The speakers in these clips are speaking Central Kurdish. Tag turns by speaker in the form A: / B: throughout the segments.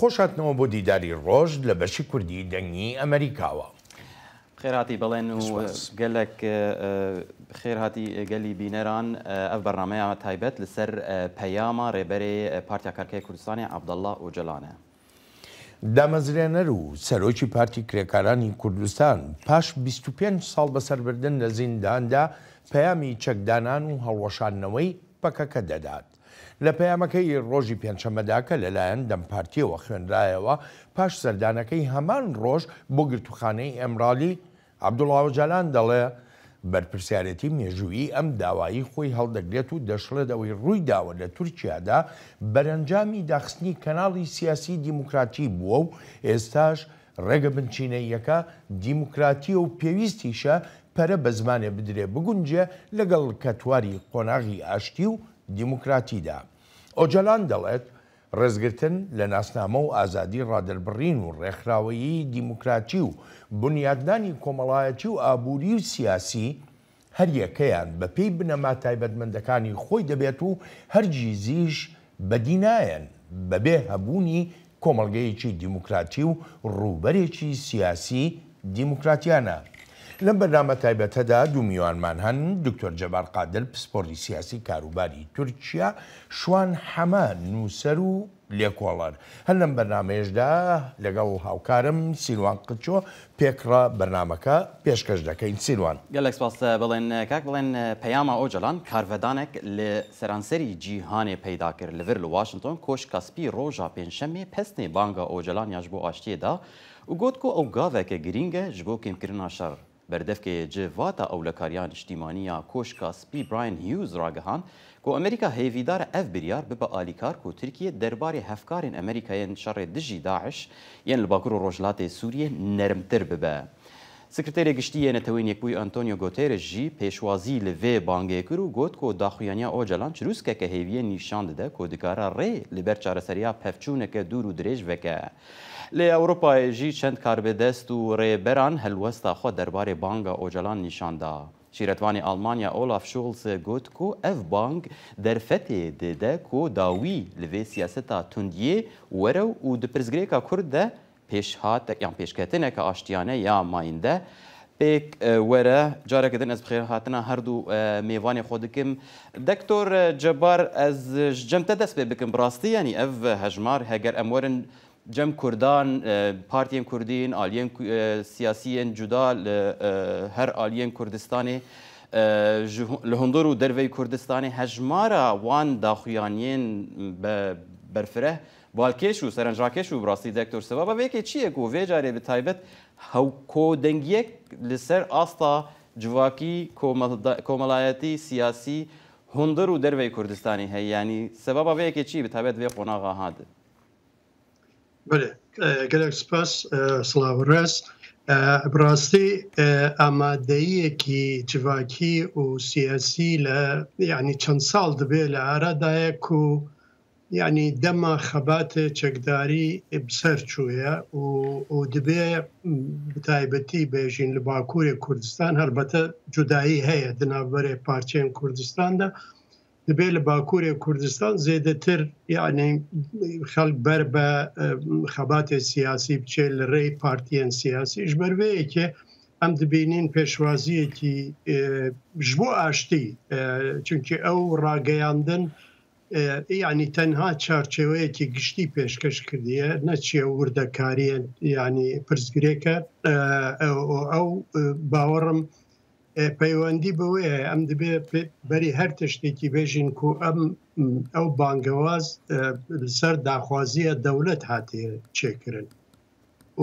A: خۆشاتنەوە بۆ دیداری ڕۆژ لە بەشی کوردی دەنگی ئەمریکاوە.
B: خێراتی بەڵێن و گەلێک خێرهاتی گەلی بینەران ئەف بەرنامەیە تایبەت لەسەر پەیاما ڕێبەرێ پارتیا کارکای کوردستانی عەبدەڵڵا ئۆجەلانە.
A: دامەزرێنەر و سەرۆکی پارتی کرێکارانی کوردستان پاش 25 ساڵ بەسەربردن لە زینداندا پەیامی چەکدانان و هەڵوەشاندنەوەی پەکەکە دەدات. لە پەیامەکەی ڕۆژی پێنجشەممەدا کە لەلایەن دەمپارتیەوە خوێنرایەوە پاش سەردانەکەی هەمان ڕۆژ بۆ گرتوخانەی ئەمرالی عەبدوڵڵا ئۆجەلان دەڵێ بەرپرسیارەتی مێژوویی ئەم داوایی خۆی هەڵدەگرێت و دەشڵێت ئەوەی ڕووی داوە لە تورکیادا بەرەنجامی داخستنی کەناڵی سیاسی دیموکراتی بووە و ئێستاش ڕێگە بنچینەیەکە دیموکراتیە و پێویستیشە پەرە بە زمانێ بدرێ بگونجێ لەگەڵ کەتواری قۆناغی ئاشتی و دیموکراتیدا. ئۆجەلان دەڵێت ڕێزگرتن لە ناسنامە و ئازادی ڕادەربڕین و ڕێکخراوەیی دیموکراتی و بنیادنانی کۆمەڵایەتی و ئابووری و سیاسی هەریەکەیان بە پێی بنەما تایبەتمەندەکانی خۆی دەبێت و هەرگیزیش بەدینایەن بەبێ هەبوونی کۆمەڵگەیەکی دیموکراتی و ڕووبەرێکی سیاسی دیموکراتیانە. لەم بەرنامە تایبەتەدا دوو میوانمان هەن دکتۆر جەبار قادر پسپۆڕی سیاسی کاروباری تورکیا، شوان حەمە نووسەر و لێکۆڵەر. هەر لەم بەرنامەیەشدا لەگەڵ هاوکارم سیروان قچۆ پێکڕە بەرنامەکە پێشکەش دەکەین. سیروان
B: گەلێک سپاس بڵێن کاک بڵێن پەیاما ئۆجەلان کارڤەدانێک لە سەرانسەری جیهانێ پەیدا کرد لەڤر لە واشنگتۆن کۆشکاسپی ڕۆژا پێنجشەمێ پەستێ بانگا ئۆجەلان یاش بۆ ئاشتیێدا و گوت کو ئەو گاڤێکە گرینگە ji بۆ کێمکردنا شەڕ بەردەفکێ جێڤاتە ئەو لە کاریان نیشتیمانیە کۆشکاسپی براین هیوز ڕاگەهان کو ئەمریکا هێڤیدارە ئەف بریار ببە ئالیکار و تورکیە دەربارەی هەفکارên ئەمریکایên شەڕێ دژی داعش یەن لە باکوور و ڕۆژهەڵاتê سووریە نەرمتر ببە. سکرتێرێ گشتیە نەتەوەی یەکبووی ئەنتۆنیۆ گۆتێرێش جی پێشوازی لە vê bangê kir û got ku daxuyaniya Öcalan çirûskeke hêviye nîşan dide ku dikare rê li ber çareseriya pevçûneke dûr û dirêj veke. Lê Ewropayê jî çend karbêdest û rêberan helwesta xwe derbarê banga Öcalan nîşan da. Şîretvanê Almanya Olaf Scholz got ku ev bang derfetê dide ku dawî li vê siyaseta tundiyê were û di pirsgirêka Kurd de yan pêşketineke aştiyane ya mayînde pêk were careke din ez bi xêr hatina her du mêvanê xwe dikim. Dektor Cebar ez ji cem te dest pê bikim bi rastî yanî ev hejmar heger em werin cem Kurdan partiyên Kurdîn aliyên siyasiyên cuda li her aliyên Kurdistanê li hundur û derveyê Kurdistanê hejmara wan daxuyaniyên berfireh balkêş û serenjakeş û bi rastî dektor sebaba vêkê çi ye ku vê carê bi taybet hewkodengiyek li ser asta civakî komelayetî siyasî hundur û derveyê Kurdistanê heye yanî sebaba vêkê çi bi taybet vê qonaxa hadi.
C: بله gelek spas سڵاو ڕێز بڕاستی ئامادەیەکی جڤاکی و سیاسی لە یعنی چەند ساڵ دەبێت لە ئارادایە و یعنی دەما خەباتە چەکداری بسەر چوویە و دەبێ بتایبەتی بێژین لە باکووری کوردستان هەربەتە جودایی هەیە دنابەرێ پارچەیەن کوردستاندا دەبێت لە باکووری کوردستان زێدەتر یعنی خەڵک بەر بە خەباتێ سیاسی بچێت لە ڕێی پارتیەن سیاسیش بەروەیەکێ ئەم دەبینین پێشوازیەکی ji بۆ ئاشتی چونکی ئەو ڕاگەیاندن یعنی تەنها چارچێوەیەکی گشتی پێشکەش کردیە نەچیە وردەکاریە ینی پرسگرێکە ئەو باوەڕم پەیوەندی بەوەیە ئەم دەبێت بەری هەر تشتێکی بێژین و ئەو بانگەواز لەسەر داخوازیە دەولەت هاتێ چێکردن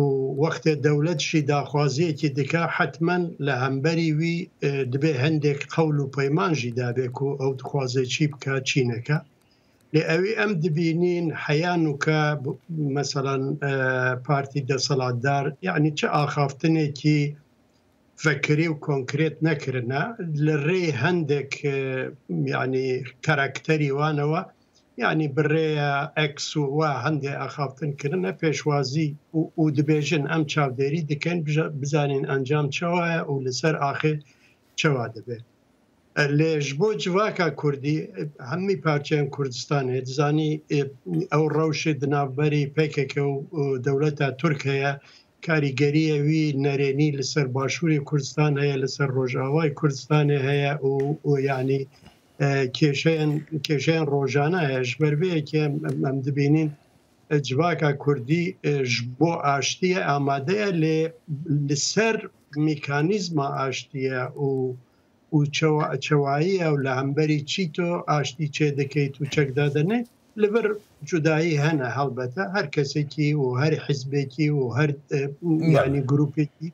C: و وەختێ دەولەتشی داخوازیەکی دکا حتمما لە هەمبەری وی دەبێ هەندێک قەول و پەیمانژی دابێک و ئەو دخوازە چی بکە چینەکە لێ ئەوی ئەم دبینین حەیان وکە مەسەڵەن پارتی دەسەڵاتدار یعنی چه ئاخافتنێکی فکری و کۆنکرێت نەکردە لە ڕێ هەندێک یعنی کاراکتەری وانەوە یعنی بڕێە ئەکس و وا هەندێک ئاخافتنکردنە پێشوازی و دەبێژن ئەم چاودێری دەکەن بزانین ئەنجام چاوایە و لەسەر ئاخر چاوا دەبێت لێژ بۆ جوواکە کوردی هەممی پارچیان کوردستانێ دزانی ئەو ڕەوشێ دناوبەری پێکێکە و دەوڵەتە تورکەیە کاریگەریەوی نەرێنی لەسەر باشووری کوردستان هەیە لەسەر ڕۆژاوای کوردستانێ هەیە و ینی کێشەیان ڕۆژانە هەیە ژبەربەیەکێ ئەم دەبینین جوواکە کوردی بۆ ئاشتیە ئامادەیە لەسەر میکانیزمە ئاشتیە و چەواییە و لە هەمبەری چیتۆ ئاشتی چێ دەکەیت و چەکدادەنێ لەبەر جودایی هەنە هەڵبەتە هەر کەسێکی و هەر حیزبێکی و هەر ینی گروپێکی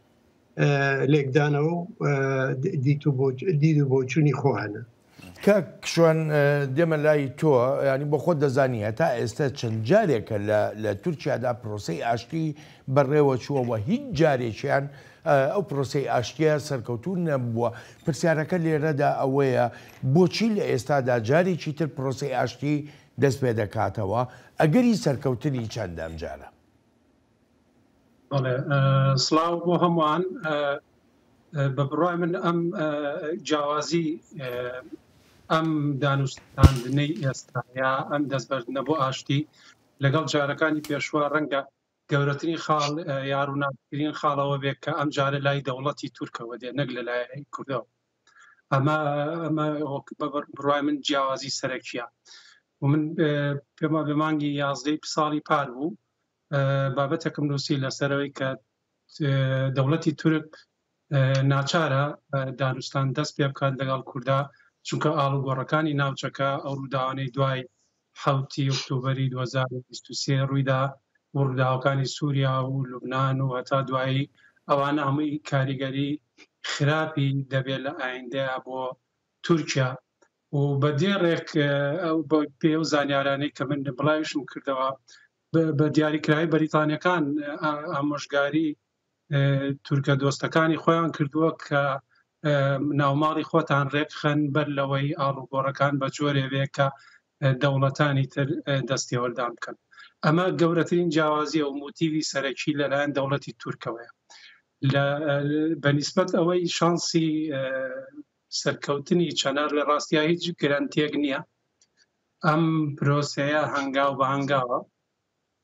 C: لێکدانەوە و دید و بۆچوونی خۆ هەنە.
A: کاک شوان دێمە لای تۆ ینی بۆ خۆت دەزانی هەتا ئێستا چەند جارێکە لە تورکیادا پرۆسەی ئاشتی بەڕێوە چووەوە هیچ جارێکیان ئەو پرۆسەی ئاشتیە سەرکەوتون نەبووە. پرسیارەکە لێرەدا ئەوەیە بۆچی لە ئێستادا جارێکی تر پرۆسەی ئاشتی دەست پێ دەکاتەوە ئەگەری سەرکەوتنی چەندەم جارە؟
D: سڵاو بۆ هەمووان. بە بڕای من ئەم جیاوازی ئەم دانوستاندنەی ئێستایا ئەم دەستبەردنە بۆ ئاشتی لەگەڵ جارەکانی پێشوە ڕەنگە گەورەترین خاڵ یاڕووناکترین خاڵەوە بێت کە ئەم جارە لای دەوڵەتی تورکەوە دێ نەک لە لای کوردەوە. ئەمە بڕای من جیاوازی سەرەکیە و من پێمە بە مانگی 11 ساڵی پار بوو بابەتێکم نووسی لەسەرەوەی کە دەوڵەتی تورک ناچارە دانوستان دەست پێ بکات لەگەڵ کووردا چونکە ئاڵوگۆڕەکانی ناوچەکە ئەو ڕووداوانەی دوای 7 ئۆکتۆبەری 2023 ڕوویدا و ڕووداوەکانی سووریا و لوبناان و هەتا دوایی ئەوانە هەمووی کاریگەری خراپی دەبێت لە ئایندەیە بۆ تورکیا و بە دێڕێک پێ و زانیارانەی کە من بڵاویشم کردەوە بە دیاریکراوی بەریتانیەکان ئامۆژگاری تورکە دۆستەکانی خۆیان کردووە کە ناوماڵی خۆتان ڕێکخەن بەر لەوەی ئاڵوگۆڕەکان بە جۆرێوێ کە دەوڵەتانی تر دەستێوەردان بکەن. ئەمە گەورەترین جیاوازیە و موتیوی سەرەکی لەلایەن دەوڵەتی تورکەوەیە. بەنسبەت ئەوەی شانسی سەرکەوتنی چەنار لە ڕاستیا هیچ گرانتێک نییە. ئەم پرۆسەیە هەنگاو بە هەنگاوە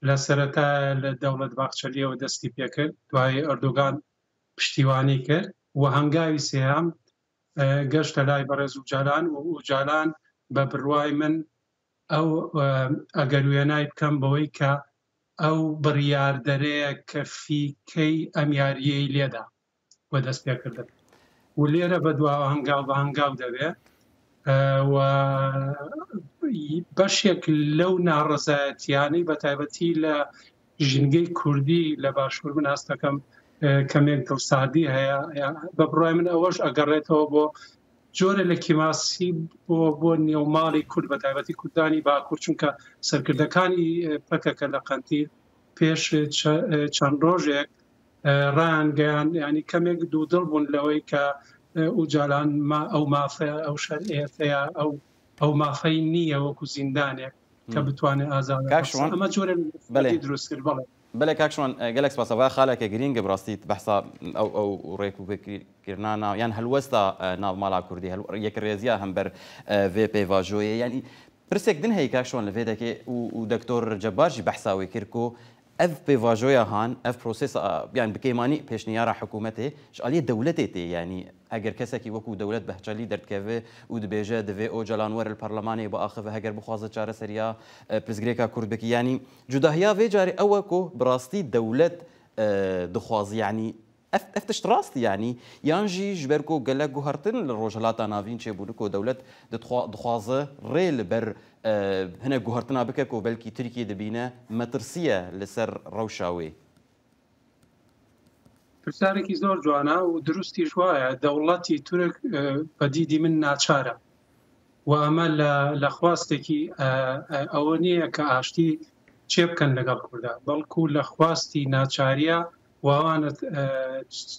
D: لە سەرەتا لە دەوڵەت باخچەلیەوە دەستی پێکرد دوای ئەردۆگان پشتیوانی کرد و هەنگاوی سێهام گەشتە لای بەڕێز و جالان و جالان بە بڕوای من ئەو ئەگەر وێنای بکەم بەوەی کە ئەو بڕیاردەرەیە کە فیکەی ئەم یاریەی لێدا و دەست پێکردن و لێرە بە دواوە هەنگاو بە هەنگاو دەبێت و بەشێک لەو ناڕەزایەتیانەی بە تایبەتی لە ژینگەی کوردی لە باشوور من هەست دەکەم کەمێک دڵسادی هەیە بە بڕای من ئەوەش ئەگەڕێتەوە بۆ جۆرە لە کیماسی بۆ نێوماڵی کورد بە تایبەتی کوردانی باکوور چونکە سەرکردەکانی پەکەکە لە قەنتیر پێش چەند ڕۆژێک ڕایانگەیان ینی کەمێک دوودڵ بوون لەوەی کە و جالان ئەو مافەیە ئەو شەرعەتەیە ئەو مافەی نییە وەکو زیندانێک کە بتوانێت ئازاد ئەمە جۆرە دروست کرد. بەڵێ
B: بەڵێ کاکشۆن گەلێک سپاسەوە خاڵێکە گرینگە بڕاستیت بەحسا ئەو ڕێک و بکردانە یان هەلوەستا ناوماڵا کوردی یەک ڕێزیە هەمبەر vê pêvajoyê yanî pirsek din heye kاکشۆن لە vêdekê û دکتۆر جەبار jî behsa wê kir ku ev pêvajoya han ev prosesa yan bikêmanî pêşniyara hikûmetê ji aliyê dewletê tê yanî eger kesekî wekû dewlet behçelî derdkeve û dibêje divê o celan were li parlemanê biaxive heger bixwaze çareseriya pirsgirêka Kurd bikî yanî cudahiya vê carê ew e ku bi rastî dewlet dixwaze yanî ev tişt rast yanî yan jî ji ber ku gelek guhertin li rojhilata navîn çêbûne ku dewlet dixwaze rê li ber hinek guhertina bike ku belkî Tirkiye dibîne metirsiye li ser rewşa wê.
D: پرسیارێکی زۆر جوانە و دروستی وایە دەوڵەتی تورک بەدیدی من ناچارە و ئەمە لە خواستێکی ئەوە نییە کە ئاشتی چێ بکەن لەگەڵ کووردا بەڵکو لە خواستی ناچاریە واوانت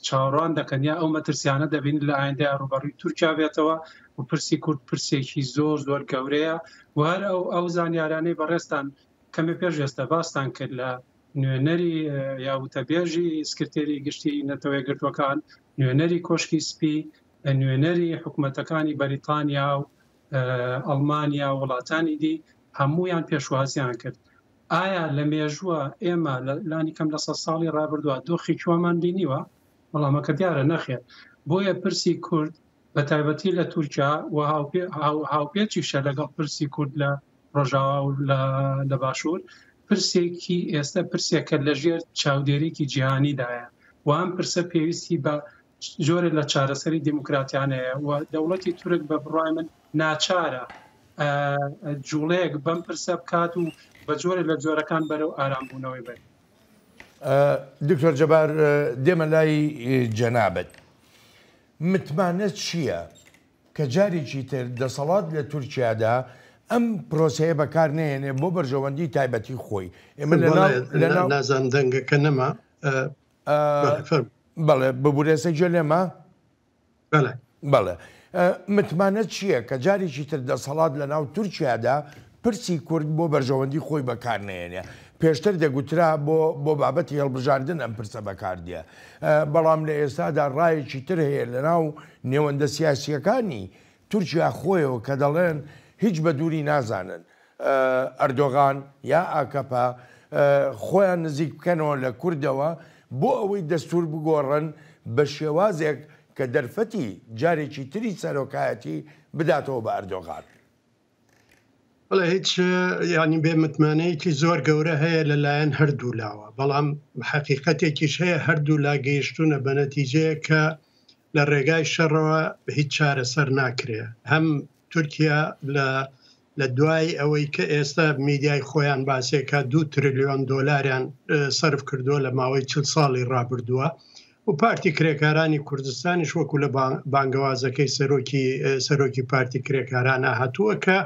D: چاوەڕوان دەکەن یا ئەو مەترسیانە دەبین لە ئایندە ڕوبەڕووی تورکیا بێتەوە و پرسی کورد پرسێکی زۆر زۆر گەورەیە و هەر ئەو زانیارانەی بەڕێستان کەمێ پێش ئێستا باستان کرد لە نوێنەری یاوتەبێژی سکرتێری گشتی نەتەوەی گرتوەکان نوێنەری کۆشکی سپی نوێنەری حکوومەتەکانی بەریتانیا و ئەڵمانیا و وڵاتانی دی هەمویان پێشوازیان کرد. ئایا لە مێژووە ئێمە لانی کەم لە 100 ساڵی ڕابردووە دۆخی کوێمان بینیوە؟ وەڵامەکە دیارە نەخێر. بۆیە پرسی کورد بە تایبەتی لە تورکیا و هاوپێچیشە لەگەڵ پرسی کورد لە ڕۆژاوا و لە باشوور پرسێکی ئێستا پرسێکە لە ژێر چاودێریکی جیهانیدایە و ئەم پرسە پێویستی بە جۆرە لە چارەسەری دیموکراتیانەیە و دەوڵەتی تورک بە بڕای من ناچارە جوڵەیەک بەم پرسە بکات و بە جۆرە لە جۆرەکان بەرەو ئارامبوونەوەی بێت.
A: دکتۆر جەبار دێمە لای جەنابەت، متمانەت چییە کە جارێکی تر دەسەڵات لە تورکیادا ئەم پرۆسەیە بەکار نێنێ بۆ بەرژەوەندی تایبەتی خۆی؟ ئێمە
C: نازان دەنگەکە نەما
A: بەڵێ ببورێسە جێ لێمە بەڵێ متمانەت چییە کە جارێکی تر دەسەڵات لە ناو تورکیادا پرسی کورد بۆ بەرژەوەندی خۆی بەکار نێنێ؟ پێشتر دەگوترا بۆ بابەتی هەڵبژاردن ئەم پرسە بەکاردیە، بەڵام لە ئێستادا ڕایەکی تر هەیە لە ناو نێوەندە سیاسیەکانی تورکیا خۆیەوە کە دەڵێن هیچ بە دووری نازانن ئەردۆغان یا ئاکەپا خۆیان نزیک بکەنەوە لە کوردەوە بۆ ئەوەی دەستور بگۆڕن بە شێوازێک کە دەرفەتی جارێکی تری سەرۆکایەتی بداتەوە بە ئەردۆغان.
C: بەڵێ هیچ ینی بێ متمانەیەکی زۆر گەورە هەیە لەلایەن هەردوو لاوە، بەڵام حەقیقەتێکیش هەیە هەردوو لا گەیشتونە بە نەتیجەیە کە لە ڕێگای شەڕەوە هیچ چارەسەر ناکرێ. هەم تورکیا لە دوای ئەوەی کە ئێستا میدیای خۆیان باسێکە 2 تریلیۆن دۆلاریان سەرف کردووە لە ماوەی 40 ساڵی ڕابردووە و پارتی کرێکارانی کوردستانیش وەکو لە بانگەوازەکەی سەرۆکی پارتی کرێکارانە هاتووە کە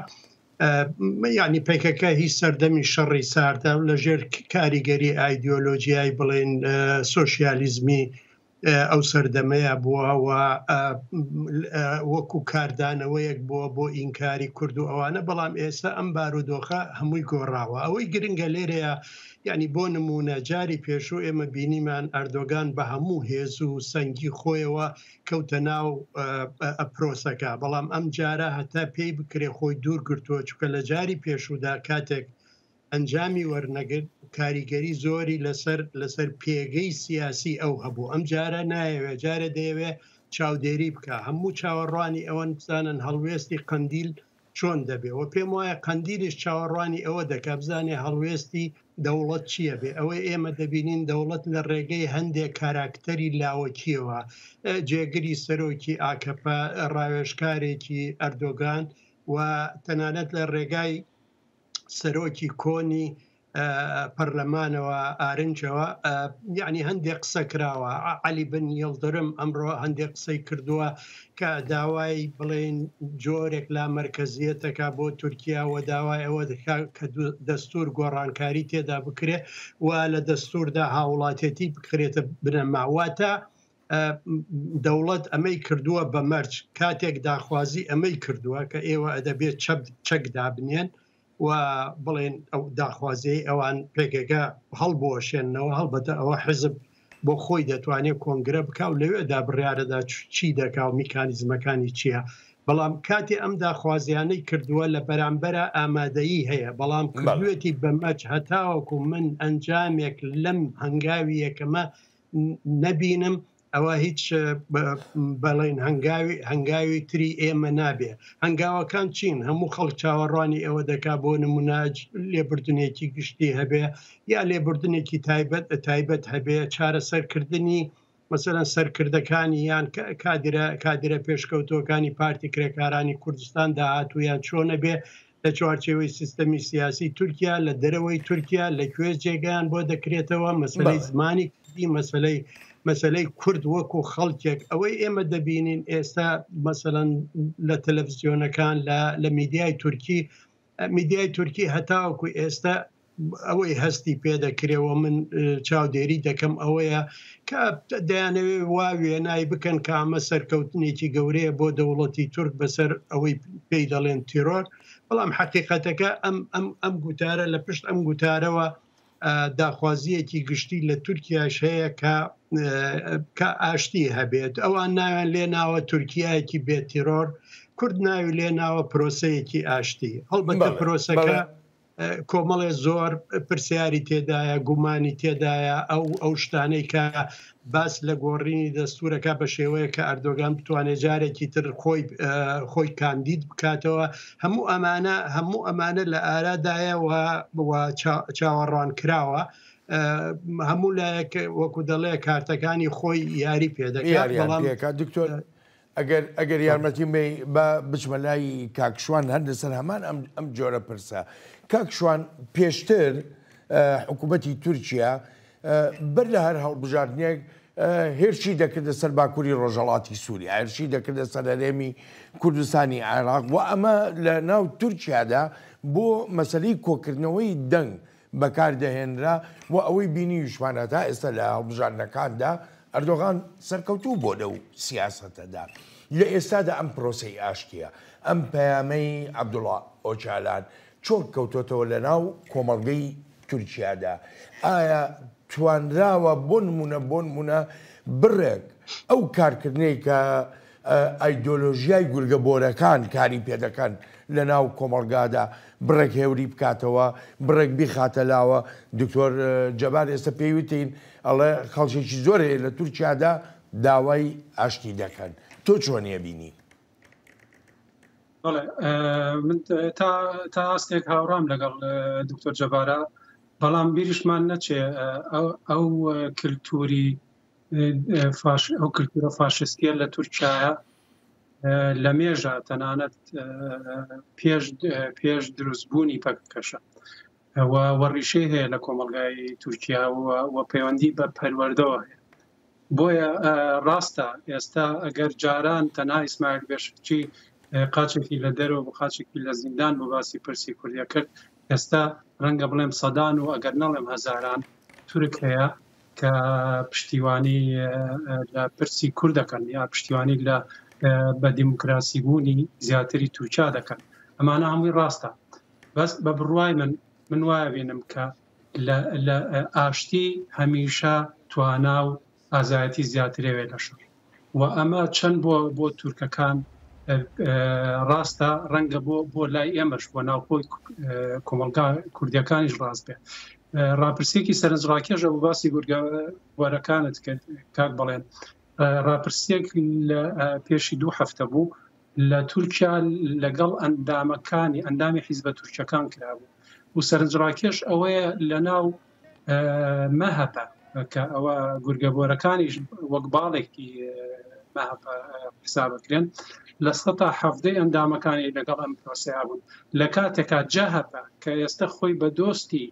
C: ینی پێکەکە هیچ سەردەمی شەڕی ساردە لە ژێر کاریگەری ئایدۆلۆژیای بڵێن سۆشیالیزمی ئەو سەردەمەیە بووە وەکو کاردانەوەیەک بووە بۆ ئینکاری کورد و ئەوانە، بەڵام ئێستا ئەم بارودۆخە هەمووی گۆڕاوە. ئەوەی گرنگە لێرەیە ینی بۆ نمونە جاری پێشوو ئێمە بینیمان ئەردۆگان بە هەموو هێز و سەنگی خۆیەوە کەوتە ناو ئەپرۆسەکە، بەڵام ئەم جارە هەتا پێی بکرێ خۆی دوور گرتووە چکە لە جاری پێشوودا کاتێک ئەنجامی وەرنەگرت کاریگەری زۆری لەسەر پێگەی سیاسی ئەو هەبوو. ئەم جارە نایەوێ جارە دەیەوێ چاودێری بکە، هەموو چاوەڕوانی ئەوەن بزانن هەڵوێستی قەندیل چۆن دەبێ و پێم وایە قەندیلش چاوەڕوانی ئەوە دەکا بزانێ هەڵوێستی دەوڵەت چییە بێ. ئەوەی ئێمە دەبینین دەوڵەت لە ڕێگەی هەندێک کاراکتەری لاوەکیەوە جێگری سەرۆکی ئاکەپا ڕاوێژکارێکی ئەردۆگان و تەنانەت لە ڕێگای سەرۆکی کۆنی پەرلەمانەوە ئارنجەوە یعنی هەندێک قسە کراوە. عەلی بن یڵدرم ئەمڕۆ هەندێک قسەی کردووە کە داوای بڵێن جۆرێک لا مەرکەزیەتەکە بۆ تورکیا و داوای ئەوە کە دەستور گۆڕانکاری تێدا بکرێ و لە دەستوردا هاوڵاتێتی بکرێتە بنەماواتە دەوڵەت ئەمەی کردووە بە مەرج کاتێک داخوازی ئەمەی کردووە کە ئێوە ئەدەبێت چەک دابنێن و بڵێن ئەو داخوازی ئەوان پێکەکە هەڵبۆشێنەوە هەڵبەتە ئەوە حزب بۆ خۆی دەتوانێت کۆنگرە بک و لەوێدا بڕیارەدا چی دەکا و میکانیزمەکانی چییە، بەڵام کاتی ئەم داخوازیانەی کردووە لە بەرامبەرە ئامادەیی هەیە، بەڵام کردوێتی بەمەج هەتاوەکو من ئەنجامێک لەم هەنگاوی یەکەمە نەبینم ئەوە هیچ بەڵێن هەنگاوی تری ئێمە نابێ. هەنگاوەکان چین؟ هەموو خەڵک چاوەڕوانی ئەوە دەکا بۆ نموناج لێبوردنێکی گشتی هەبێ یا لێبوردنێکی تایبەت هەبێ، چارەسەرکردنی مەسەرەن سەرکردەکانی یان کادرە پێشکەوتۆکانی پارتی کرێکارانی کوردستان داهاتویان چۆنە بێ لە چوارچێوەی سیستەمی سیاسی تورکیا لە دەرەوەی تورکیا لەکوێ جێگەیان بۆ دەکرێتەوە، مەسەلەی زمانی کوردی مەسەلەی کورد وەکو خەڵکێک. ئەوەی ئێمە دەبینین ئێستا مەسەلەن لە تەلەڤیزیۆنەکان لە میدیای تورکی هەتاوەکو ئێستا ئەوەی هەستی پێدەکرێەوە من چاودێری دەکەم ئەوەیە کە دەیانەوێ وا وێنای بکەن کە ئەمە سەرکەوتنێکی گەورەیە بۆ دەوڵەتی تورک بەسەر ئەوەی پێی دەڵێن تیرۆر، بەڵام حەقیقەتەکە ئەم گوتارە لە پشت ئەم گوتارەوە داخوازیەکی گشتی لە تورکیاش هەیە کە ئاشتی هەبێت ئەوان ناوێن لێ ناوە تورکیایەکی بێتیرۆر کورد ناوی لێ ناوە پرۆسەیەکی ئاشتی هەڵبەتە پرۆسەکە کۆمەڵێ زۆر پرسیاری تێدایە گومانی تێدایە ئەو شتانەی کە باس لە گۆڕینی دەستورەکە بە شێوەیە کە ئەردۆگان بتوانێت جارێکی تر خۆی کاندید بکاتەوە هەموو ئەمانە لە ئارادایە و چاوەڕوان کراوە هەموو لایەک وەکو دەڵێ کارتەکانی خۆی یاری پێدەکات
A: دکتۆر ئەگەر یارمەتی بچمە لای کاکشوان هەر لەسەر هەمان ئەم جۆرە پرسە کاکشوان پێشتر حکوومەتی تورکیا بەر لە هەر هەڵبژاردنێک هێرشی دەکردە سەر باکووری ڕۆژهەڵاتی سووریا هێرشی دەکردە سەر هەرێمی کوردستانی عێراق و ئەمە لە ناو تورکیادا بۆ مەسەلەی کۆکردنەوەی دەنگ بەکاردەهێنرا و ئەوەی بینی وشمانە تا ئێستا لە هەڵبژاردنەکاندا ئەردۆغان سەرکەوتوو بۆ لەو سیاسەتەدا لە ئێستادا ئەم پرۆسەی ئاشتیە ئەم پەیامەی عەبدوڵڵا ئۆچالان چۆن کەوتۆتەوە لە ناو کۆمەڵگەی تورکیادا ئایا توانراوە بۆ نمونە بڕێک ئەو کارکردنەی کە ئایدۆلۆژیای گورگەبۆرەکان کاری پێدەکەن لە ناو کۆمەڵگادا بڕێک هێوری بکاتەوە بڕێک بیخاتەلاوە دکتۆر جەبار ئێستا پێیوتین ئەڵێ خەڵکێکی زۆر هەیە لە تورکیادا داوای ئاشتی دەکەن تۆ چۆنیە بینی؟
D: من تا ئاستێک هاوڕام لەگەڵ دکتۆر جەبارە بەڵام بیریشمان نەچێ ئەو کللتوری ئەو کللتورە فاشستیە لە تورکایە لە مێژە تەنانەت پێش دروستبوونی پەکەکەشە وەڕیشەی هەیە لە کۆمەڵگای تورکیا و پەیوەندی بە پەروەردەوە هەیە بۆیە ڕاستە ئێستا ئەگەر جاران تەنها ئیسماعیل بێشچی قاچێکی لە دەرەوە بە قاچێکی لە زیندان بۆ باسی پرسی کوردیا کرد ئێستا ڕەنگە بڵێم سەدان و ئەگەر نەڵێم هەزاران تورک هەیە کە پشتیوانی لە پرسی کورد دەکەن یا پشتیوانی لە بە دیموکراسی بوونی زیاتری تورکیا دەکەن ئەمانە هەمووی ڕاستە بەس بە بڕوای من وایە بینم کە لە ئاشتی هەمیشە توانا و ئازایەتی زیاترەوێ لە شەڕ و ئەمە چەند بۆ تورکەکان ڕاستە ڕەنگە بۆ لای ئێمەش بۆ ناوخۆی کۆمەڵگا کوردیەکانیش ڕاست بێ ڕاپرسێکی سەرنجڕاکێژە بۆ باسی گورگەوەرەکانت کرد کاک بڵێن ڕاپرسێک لە پێشی 2 هەفتە بوو لە تورکیا لەگەڵ ئەندامی حیزبە تورکیەکان کرابوو و سەرنجڕاکێش ئەوەیە لە ناو مەهەپە کە ئەوە گورگەبۆرەکانیش وەک باڵێکی مەهەپە حسابەکرێن لە 170 ئەندامەکانی لەگەڵ ئەم پرۆسەیە بوون لە کاتێکا جەهەپە کە ئێستا خۆی بە دۆستی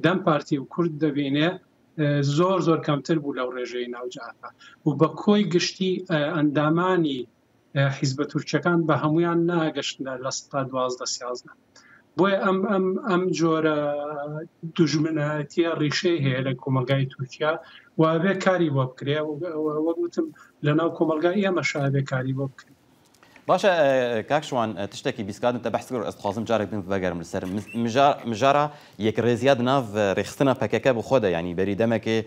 D: دەم پارتی و کورد دەبینێ زۆر کەمتر بوو لەو ڕێژەی ناوجەهەپە و بە کۆی گشتی ئەندامانی حیزبە تورکیەکان بە هەمویان ناگەشتە لە 12-13 بۆیە ئەم جۆرە دوژمنایەتیە ڕیشەی هەیە لە کۆمەلگای تورکیا و ئەبێ کاری بۆ بکرێ وەگوتم لە ناو کۆمەلگای ئێمەشە ئەبێ کاری بۆ بکرێ
B: باشە کاکشوان تشتێکی بیسکاتن تە بەحث کرد ئەستخوازم جارێک بم بەگەرم لەسەر مژارە یەک ڕێزیاد ناو ڕێخستنە پەکەکە بۆ خۆدە ینی بەری دەمێکێ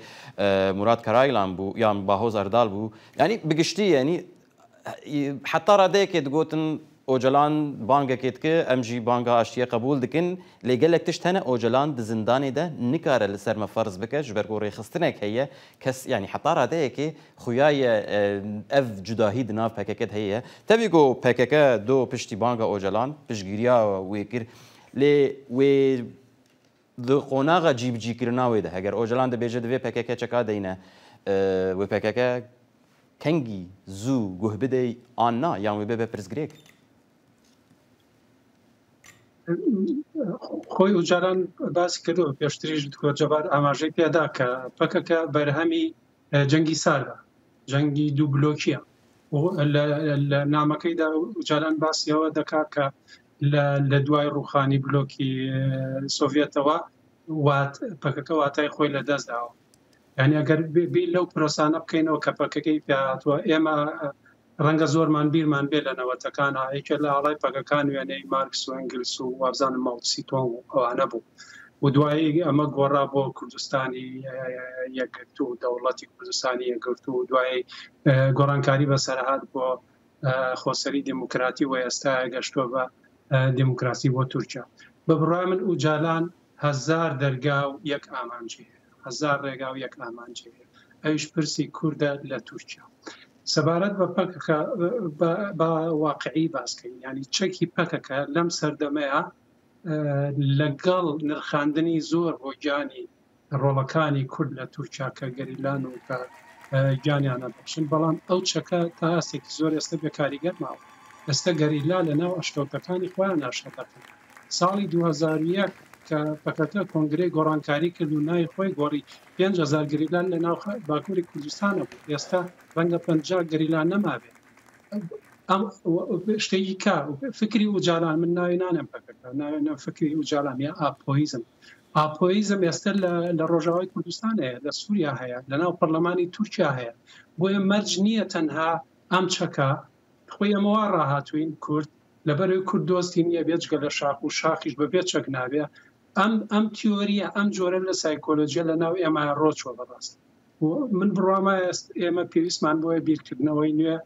B: مراد کەرایلان بوو یان باهۆز ئەردال بوو ینی بگشتی ینی حتا ڕادەیەکێ دگوتن ئۆجلان بانگەکێت کە ئەمژی بانگا ئاشتیە قبول دکن لێگەلێک تشت هەنە ئۆجلان دزندانێدا نکارە لەسەر مەفەرز بکە ji ber ku rêxistinek heye kes yanî heta radeyekê xuyaye ev cudahî di nav PKK heye tevî ku PKK do piştî banga Öcalan piştgiriya wê kir lê wê di qonaxa cîbicîkirina wê de heger Öcalan dibêje divê PKK çeka deyne wê PKK kengî zû guh bide an na yan wê bebe pirsgirêk
D: خۆی وجاران باسی کردەوە پێشتریش جەبار ئاماژەی پێدا کە پەکەکە بەرهەمی جەنگی ساردە جەنگی دوو بلۆکیە لە نامەکەیدا وجاران باسیەوە دەکات کە لە دوای ڕوخانی بلۆکی سۆڤێتەوە پەکەکە واتای خۆی لە دەستداوە یعنی ئەگەر بی لەو پرۆسانە بکەینەوە کە پەکەکەی پێهاتووە ئێمە ڕەنگە زۆرمان بیرمان بێ لە نەوەتەکانە ئەیکە لە ئاڵای پەکەکان وێنەی مارکس و ئەنگلس و وابزانم ماوتسی تۆن ئەوانە بوو و دوایی ئەمە گۆڕا بۆ کوردستانی یەکگرت و دەوڵەتی کوردستانی یەکگرت و دوایی گۆڕانکاری بەسەرهات بۆ خۆسەری دموکراتی و ئێستا گەشتۆ بە دموکراسی بۆ تورکیا. بە بڕای من ئوجالان 1000 دەرگا و یەک ئامانجی هەیە، 1000 ڕێگا و یەک ئامانجی هەیە، ئەویش پرسی کووردە لە تورکیا. سەبارەت بە پەکەکە بە واقعی باسکەین، ینی چەکی پەکەکە لەم سەردەمەیە لەگەڵ نرخاندنی زۆر بۆ گیانی ڕۆڵەکانی کورد لە تورکیا کە گەریلان و کە گیانیانە بەخشن، بەڵام ئەو چەکە تا هەستێکی زۆر ئێستا بێکاریگەر ماوە. ئێستا گەریلا لەناو ئەشکەوتەکانی خۆیان ناشەکەکەن. ساڵی 2001 کە پەکەکە کۆنگرەی گۆڕانکاری کرد و نای خۆی گۆڕی 5000 گەریلان لەناو باکووری کوردستانە بوو. ئێستا ڕەنگە 50 گەریلان نەمابێت. ئەم شتێکی کا فکری ئوجالان، من ناوی نانم پەکەکە، ناوێنە فکری ئوجالان یا ئاپۆیزم. ئاپۆیزم ئێستا لە ڕۆژاوای کوردستان هەیە، لە سووریا هەیە، لەناو پەرلەمانی تورکیا هەیە. بۆیە مەرج نییە تەنها ئەم چەکە خۆی ئەمەوە ڕاهاتوین کورد لەبەرەوەی کورد دۆستی نییە بێجگە لە شاخ و شاخیش بەبێ چەک نابێ. ئەم تیۆریە ئەم جۆرە لە سایکۆلۆجیە لە ناو ئێمە ڕۆچوە بەڕاست. من بڕوامە ئێمە پێویستمان بۆیە بیرکردنەوەی نوێ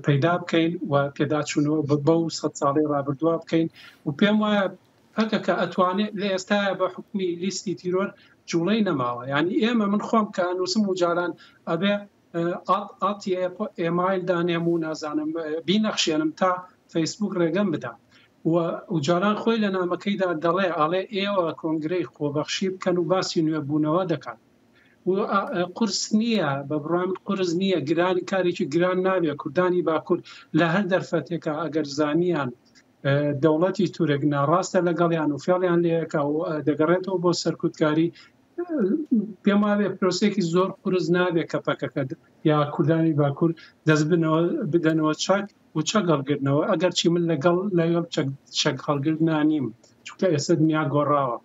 D: پەیدا بکەین و پێداچوونەوە بە 100 ساڵی ڕابردووە بکەین و پێم وایە پەکەکە ئەتوانێت لە ئێستاە بە حکومی لیستی تیرۆر جوڵەی نەماوە. ینی ئێمە من خۆم کە نووسم و جاران ئەبێ ئاتی ئێمایل دانێم و نازانم بینەخشێنم تا فەیسبوک ڕێگەم بدەم و جاران خۆی لە نامەکەیدا دەڵێ ئاڵێ ئێوە کۆنگرەی خۆبەخشی بکەن و باسی نوێبوونەوە دەکەن. قرس نییە، بە بڕام قرس نییە، گرانی کارێکی گران نابێت. کوردانی باکوور لە هەر دەرفەتێکە ئەگەر زانیان دەوڵەتی تورک ناڕاستە لەگەڵیان و فێڵیان لەیەکە و دەگەڕێتەوە بۆ سەرکوتکاری، پێم وابێ پرۆسێکی زۆر قرس نابێت کە پەکەکە یا کوردانی باکوور دەست بدەنەوە چاک و چەک هەڵگرتنەوە. ئەگەر چی من لەگەڵ چەک هەڵگرتنا نیم، چونکە ئێستا دنیا گۆڕاوە.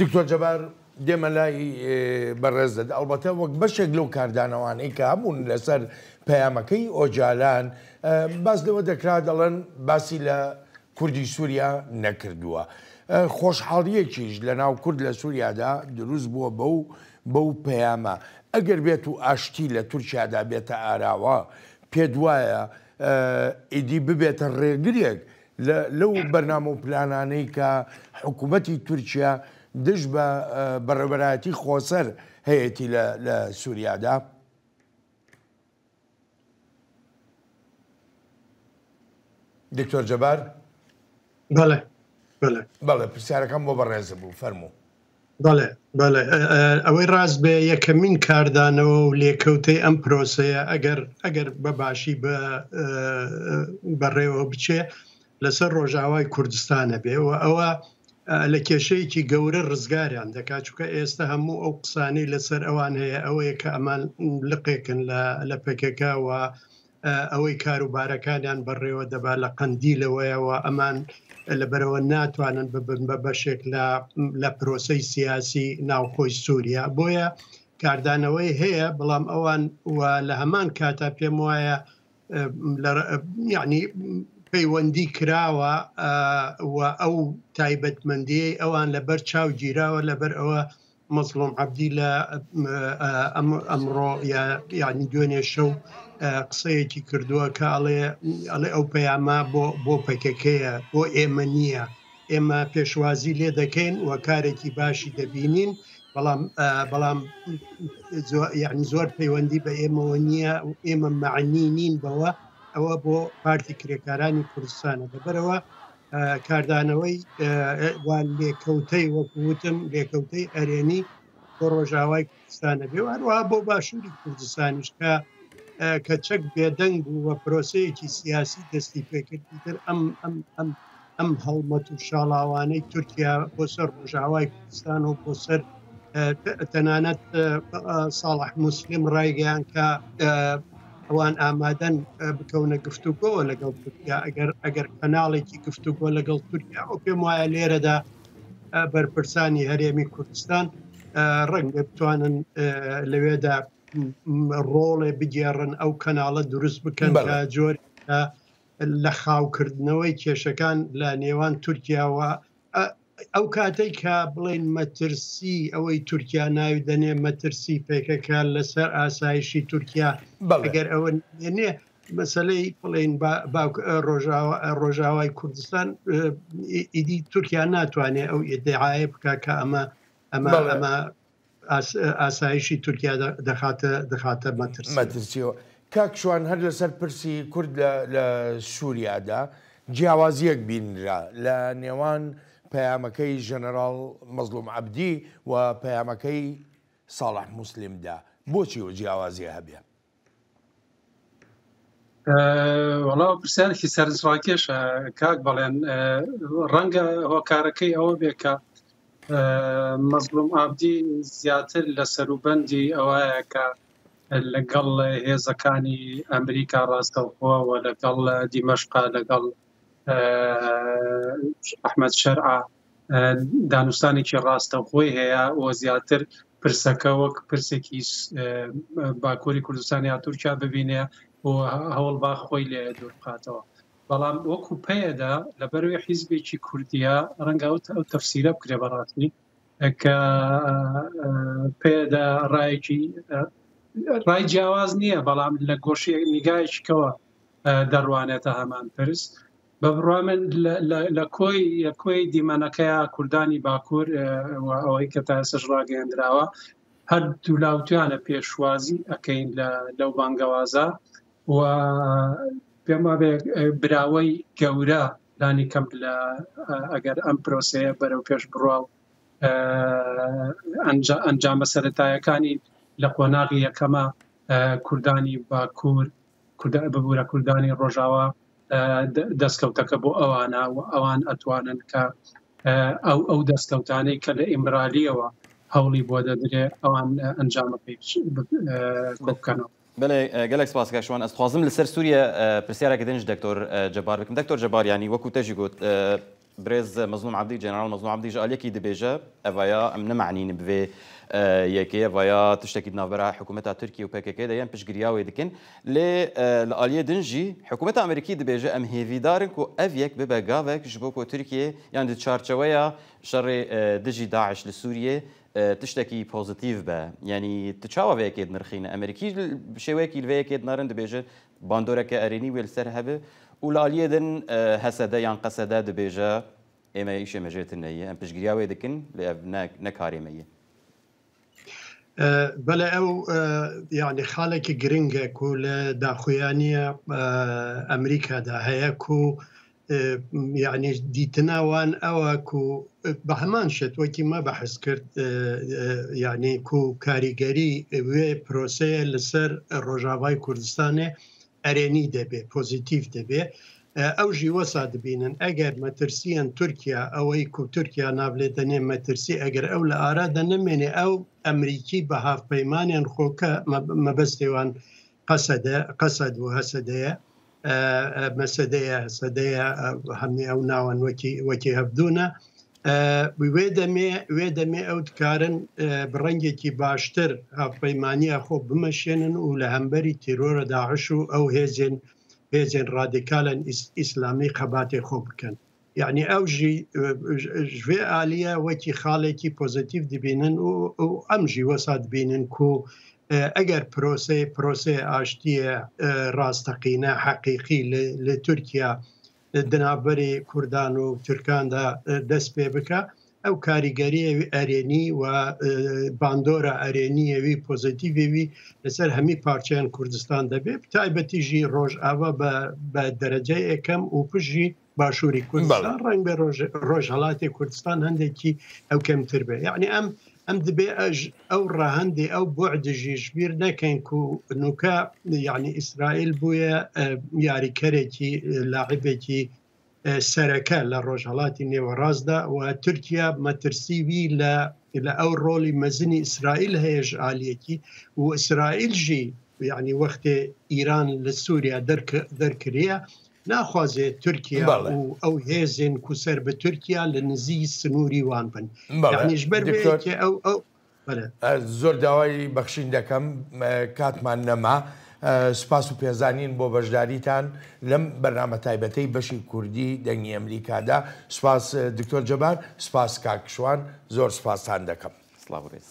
A: دکتۆر جەبار دێمە لای بەڕێز دەدا، ئەڵبەتە وەک بەشێک لەو کاردانەوانەی کە هەبوون لەسەر پەیامەکەی ئۆجالان باس لەوە دەکرا دەڵێن باسی لە کوردی سووریا نەکردووە. خۆشحاڵیەکیش لە ناو کورد لە سووریادا دروست بووە بەو پەیامە. ئەگەر بێت و ئاشتی لە تورکیادا بێتە ئاراوە، پێت وایە ئیدی ببێتە ڕێگرێک لەو بەرنامە و پلانانەی کە حکوومەتی تورکیا دش بە بەڕێوەبەرایەتی خۆسەر هەیەی لە سووریادا؟ دکتۆر جەبار؟
C: بەڵێ بەڵێ
A: بەڵێ پرسیارەکەم بۆ بەڕێزە بوو، فەرموو.
C: بەڵێ بەڵێ ئەوەی ڕاست بێ یەکەمین کاردانەوە و لێکەوتەی ئەم پرۆسەیە ئەگەر بەباشی بەڕێوە بچێ لەسەر ڕۆژاوای کوردستانە بێ و ئەوە لە کێشەیەکی گەورە ڕزگاریان دەکات، چونکە ئێستا هەموو ئەو قسانەی لەسەر ئەوان هەیە ئەوەیە کە ئەمان لقێکن لە پەکەکە و ئەوەی کاروبارەکانیان بەڕێوە دەبا لە قەندیلەوەیەوە ئەمان لەبەرەوە ناتوانن ببن بە بەشێک لە پرۆسەی سیاسی ناوخۆی سووریا. بۆیە کاردانەوەی هەیە، بەڵام ئەوان لە هەمان کاتا پێم وایە یعنی پەیوەندی کراوە و ئەو تایبەتمەندیەی ئەوان لەبەر چاو گیراوە لەبەر ئەوە مەزلوم عەبدی لە ئەمڕۆ یعنی دوێنێ شەو قسەیەکی کردووە کە ئەڵێ ئەو پەیامە بۆ پەکەکەیە، بۆ ئێمە نییە، ئێمە پێشوازی لێ دەکەین و کارێکی باشی دەبینین، بەڵام یعنی زۆر پەیوەندی بە ئێمەوە نییە و ئێمە معنی نین بەوە. ئەوە بۆ پارتی کرێکارانی کوردستانە. لەبەرەوە کاردانەوەی لێکەوتەی وەکوتم لێکەوتەی ئەرێنی بۆ ڕۆژاوای کوردستانە بێ، هەروەها بۆ باشووری کوردستانیش کە چەک بێدەنگ بوو وە پرۆسەیەکی سیاسی دەستی پێکردتر ئەم هەڵمەت و شاڵاوانەی تورکیا بۆ سەر ڕۆژاوای کوردستان و بۆ سەر تەنانەت ساڵح موسلیم ڕایگەیان کە ئەوان ئامادەن بکەونە گفتوگۆوە لەگەڵ تورکیا ئەگەر کەناڵێکی گفتوگۆ لەگەڵ تورکیا و پێم وایە لێرەدا بەرپرسانی هەرێمی کوردستان ڕەنگە بتوانن لەوێدا ڕۆڵێ بگێڕن ئەو کەناڵە دروست بکەن کە جۆر لە خاوکردنەوەی کێشەکان لە نێوان تورکیاوە ئەو کاتێک کە بڵێن مەترسی ئەوەی تورکیا ناوی دەنێ مەترسی پێکەکە لەسەر ئاسایشی تورکیا ئەگەر ئەوە نێ مەسلەی بڵێن ڕۆژاوای کوردستان ئیدی تورکیا ناتوانێت ئەو ئیدعاە بکە کە ئەمە ئاسایشی تورکیا دەخاتە مەترسیەوە.
A: کاکشوان هەر لەسەر پرسی کورد لە سووریادا جیاوازیەک بینرا لە نێوان پەیامەکەی ژەنەراڵ مەزلوم عەبدی و پەیامەکەی ساڵح موسلیمدا. بۆچی و جیاوازیە هەبێ؟
D: وەڵاو پرسیارێکی سەرنجڕاکێشە کاک بەڵێن ڕەنگە هۆکارەکەی ئەوە بێ کە مەزلوم عەبدی زیاتر لە سەروبەندی ئەوەیە کە لەگەڵ هێزەکانی ئەمریکا ڕاستەوخۆوە لەگەڵ دیمەشقا لەگەڵ ئەحمەد شەرعە دانوستانێکی ڕاستەوخۆی هەیە و زیاتر پرسەکە وەک پرسێکی باکووری کوردستان یا تورکیا ببینێ و هەوڵ با خۆی لێ دوور بخاتەوە. بەڵام وەکو پێدا لەبەروی حیزبێکی کوردیە ڕەنگە ئەو تەفسیرە بکرێ بەڕاستی کە پێدا ڕای جیاواز نییە، بەڵام لە گۆشی نیگایشکەوە دەڕوانێتە هەمان پرس. بە بڕوا من لە کۆی دیمەنەکەیە کوردانی باکوور ئەوەی کە تا ئێستاش ڕاگەیەندراوە هەردوو لاوتیانە پێشوازی ئەەکەین لەو بانگەوازە و پێم وابێ براوەی گەورە لانی کەم لە ئەگەر ئەم پرۆسەیە بەرەو پێش بڕوا و ئەنجامە سەرەتایەکانی لە قۆناغی یەکەمە کوردانی باکوور ببوورە کوردانی ڕۆژاوە دەستکەوتەکە بۆ ئەوانە و ئەوان ئەتوانن کە ئەو دەستکەوتانەی کە لە ئیمرالیەوە هەوڵی بۆ دەدرێ ئەوان ئەنجامەکەی بکەنەوە.
B: بله گەلێک سپاس کاکشوان. ئەس خوازم لەسەر سووریە پرسیارێکی دێنش دکتۆر جەبار بکەم. دکتۆر جەبار ینی وەکو تەژی گوت برێز مەزلوم عەبدی جێنەرال مەزلوم عەبدی ئالێکی دەبێژە ئەڤەیە ئەم نەمعنین بوێ یەکێ ڤەیە تشتێکی ناوبەرە حکوومەتا تورکی و پێکەکە دەیان پشتگیریاوێ دکن لێ لە ئالیە دنجی حکوومەتا ئەمریکی دەبێژە ئەم هێڤیدارن و ئەڤ یەک ببە گاوێک ji بۆ تورکیە یان دی چارچەوەیە شەڕێ دژی داعش لە سووریە تشتێکی پۆزیتیڤ بە ینی تچاوەیەکێت نرخینە ئەمریکی شێوەیەکی لەوەیەکێت نارن دەبێژە باندۆرەکە ئەرێنی وێ لەسەر هەبێ و لالیەدن هەسەدە یان قەسەدە دەبێژە ئێمە ئیشێمەژێتن نەیە ئەم پشتگیریاوێ دکن لێ نەکارێمەیە.
C: بەڵێ ئەو یعنی خاڵێکی گرنگە و لە داخویانیە ئەمریکادا هەیە و یعنی دیتناوان ئەوە و بە هەمان شێت وەکی مە بەحس کرد یعنی و کاریگەری وێ پرۆسەیە لەسەر ڕۆژاوای کوردستانێ ئەرێنی دەبێ پۆزیتیڤ دەبێ ئەو ژی وەسا دەبینن ئەگەر مەترسیان تورکیا ئەوەی و تورکیا نابلێت دەنێ مەترسی ئەگەر ئەو لە ئارادا نەمێنێ ئەو ئەمریکی بە هاافپەیمانیان خۆکە مەبەستێوان قەسەد و هەسەدەیە مەسەدەیە هەمی ئەو ناوان وەکی هەبدوونە وێ دەمێ ئەو دکارن بڕەنگێکی باشتر هاافپەیمانیە خۆ بمەشێنن و لە هەمبەری تیرۆرە داعش و ئەو هێزن ڕادیکالن ئیسلامی قەباتێ خۆ بکەن. یعنی ئەو ژێ ئالیە وەکی خاڵێکی پۆزیتیڤ دەبینن و ئەم ژی وەسا دبینن و ئەگەر پرۆسێ ئاشتیە ڕاستەقینە حەقیقی لە تورکیا دنابەری کوردان و تورکاندا دەست پێ بکە ئەو کاریگەریە ئەرێنی و باندۆرە ئەرێنیەوی پۆزیتیڤوی لەسەر هەمی پارچیان کوردستان دەبێت تایبەتیژی ڕۆژئاوا بە دەرەجای یەکەم و پژی باشووری کوردستان ڕنگ بە ڕۆژهەڵاتی کوردستان هەندێکی ئەو کەمتر بێ. یعنی ئەم دەبێ ئەو ڕاهەندی ئەو بۆعدژی ژبیر نەکەین و نوکە یعنی ئیسرائیل بووە یاریکەرێکی لاعبێکی سەرەکە لە ڕۆژهەڵاتی نێوەڕاستدا و تورکیا مەترسیوی لە ئەو ڕۆلی مەزنی ئیسرائیل هەیەش عالیەکی و ئیسرائیل ژی یعنی وەختێ ئیران لە سووریا دەرکرێە ناخوازێ تورکیا و ئەو هێزن کوسەر بە تورکیا لە نزی سنووری وان بن. یعنیشبەر ئەو
A: زۆر داوای بەخشین دەکەم کاتمان نەما سپاس و پێزانین بۆ بەشداریتان لەم بەرنامە تایبەتەی بەشی کوردی دەنگی ئەمریکادا. سپاس دکتۆر جەبار، سپاس کاکشوان، زۆر سپاسان دەکەم.
B: سلااو ڕێز.